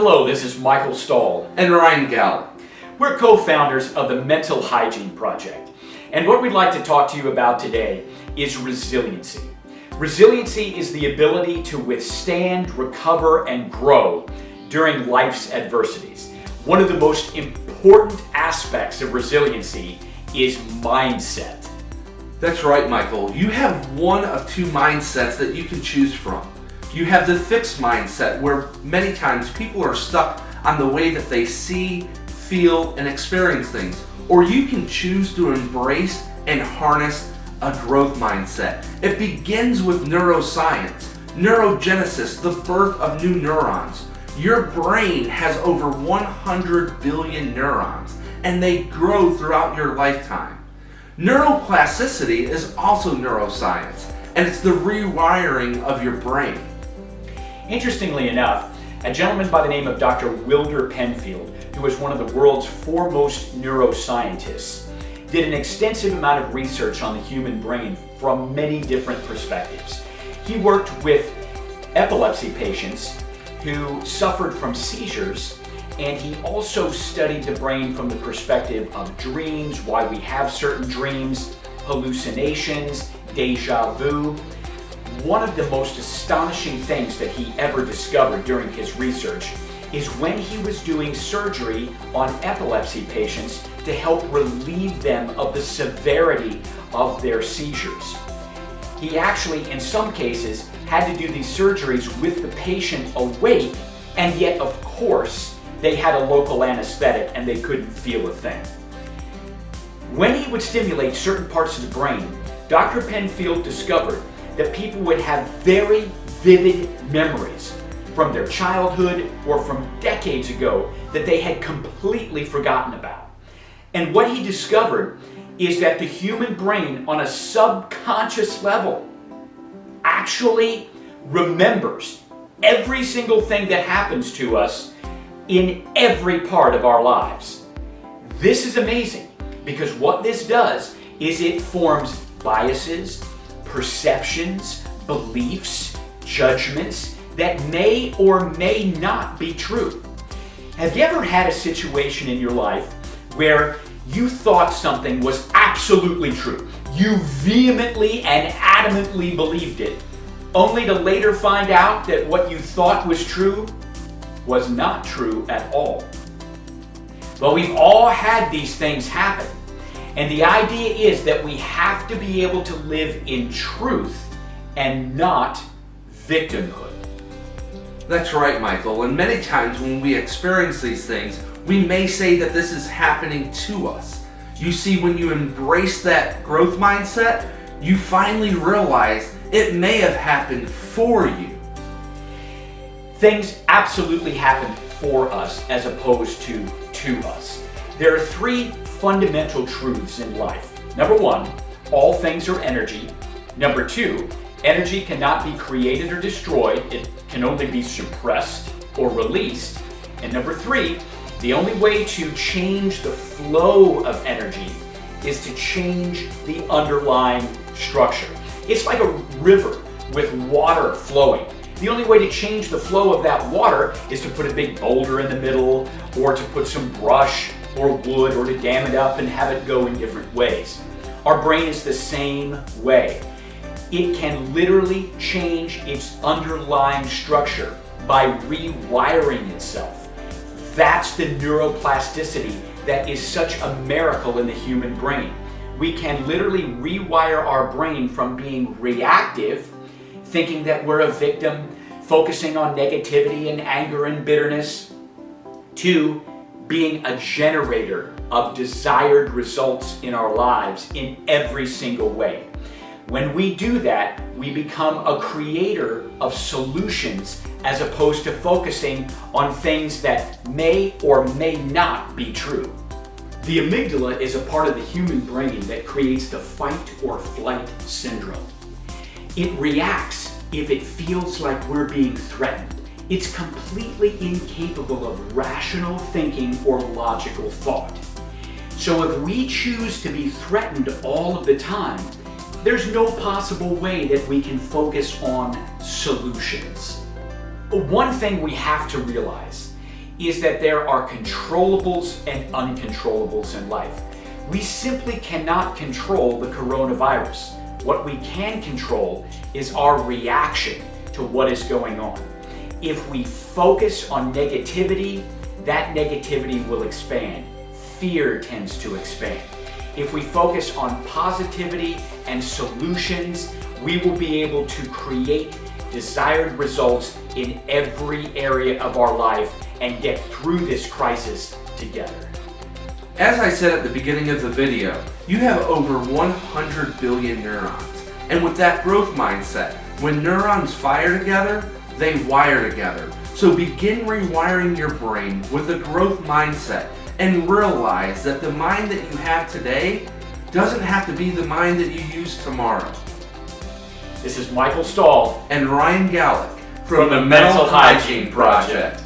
Hello, this is Michael Stahl and Ryan Gallik. We're co-founders of the Mental Hygiene Project. And what we'd like to talk to you about today is resiliency. Resiliency is the ability to withstand, recover, and grow during life's adversities. One of the most important aspects of resiliency is mindset. That's right, Michael. You have one of two mindsets that you can choose from. You have the fixed mindset, where many times people are stuck on the way that they see, feel, and experience things. Or you can choose to embrace and harness a growth mindset. It begins with neuroscience, neurogenesis, the birth of new neurons. Your brain has over 100 billion neurons, and they grow throughout your lifetime. Neuroplasticity is also neuroscience, and it's the rewiring of your brain. Interestingly enough, a gentleman by the name of Dr. Wilder Penfield, who is one of the world's foremost neuroscientists, did an extensive amount of research on the human brain from many different perspectives. He worked with epilepsy patients who suffered from seizures, and he also studied the brain from the perspective of dreams, why we have certain dreams, hallucinations, deja vu. One of the most astonishing things that he ever discovered during his research is when he was doing surgery on epilepsy patients to help relieve them of the severity of their seizures. He actually, in some cases, had to do these surgeries with the patient awake, and yet, of course, they had a local anesthetic and they couldn't feel a thing. When he would stimulate certain parts of the brain, Dr. Penfield discovered that people would have very vivid memories from their childhood or from decades ago that they had completely forgotten about. And what he discovered is that the human brain, on a subconscious level, actually remembers every single thing that happens to us in every part of our lives. This is amazing, because what this does is it forms biases, perceptions, beliefs, judgments that may or may not be true. Have you ever had a situation in your life where you thought something was absolutely true? You vehemently and adamantly believed it, only to later find out that what you thought was true was not true at all. Well, we've all had these things happen. And the idea is that we have to be able to live in truth and not victimhood. That's right, Michael. And many times when we experience these things, we may say that this is happening to us. You see, when you embrace that growth mindset, you finally realize it may have happened for you. Things absolutely happen for us as opposed to us. There are three fundamental truths in life. Number one, all things are energy. Number two, energy cannot be created or destroyed. It can only be suppressed or released. And number three, the only way to change the flow of energy is to change the underlying structure. It's like a river with water flowing. The only way to change the flow of that water is to put a big boulder in the middle, or to put some brush or wood, or to dam it up and have it go in different ways. Our brain is the same way. It can literally change its underlying structure by rewiring itself. That's the neuroplasticity that is such a miracle in the human brain. We can literally rewire our brain from being reactive, thinking that we're a victim, focusing on negativity and anger and bitterness, to being a generator of desired results in our lives in every single way. When we do that, we become a creator of solutions as opposed to focusing on things that may or may not be true. The amygdala is a part of the human brain that creates the fight or flight syndrome. It reacts if it feels like we're being threatened. It's completely incapable of rational thinking or logical thought. So if we choose to be threatened all of the time, there's no possible way that we can focus on solutions. One thing we have to realize is that there are controllables and uncontrollables in life. We simply cannot control the coronavirus. What we can control is our reaction to what is going on. If we focus on negativity, that negativity will expand. Fear tends to expand. If we focus on positivity and solutions, we will be able to create desired results in every area of our life and get through this crisis together. As I said at the beginning of the video, you have over 100 billion neurons. And with that growth mindset, when neurons fire together, they wire together. So begin rewiring your brain with a growth mindset and realize that the mind that you have today doesn't have to be the mind that you use tomorrow. This is Michael Stahl and Ryan Gallik from the Mental Hygiene Project.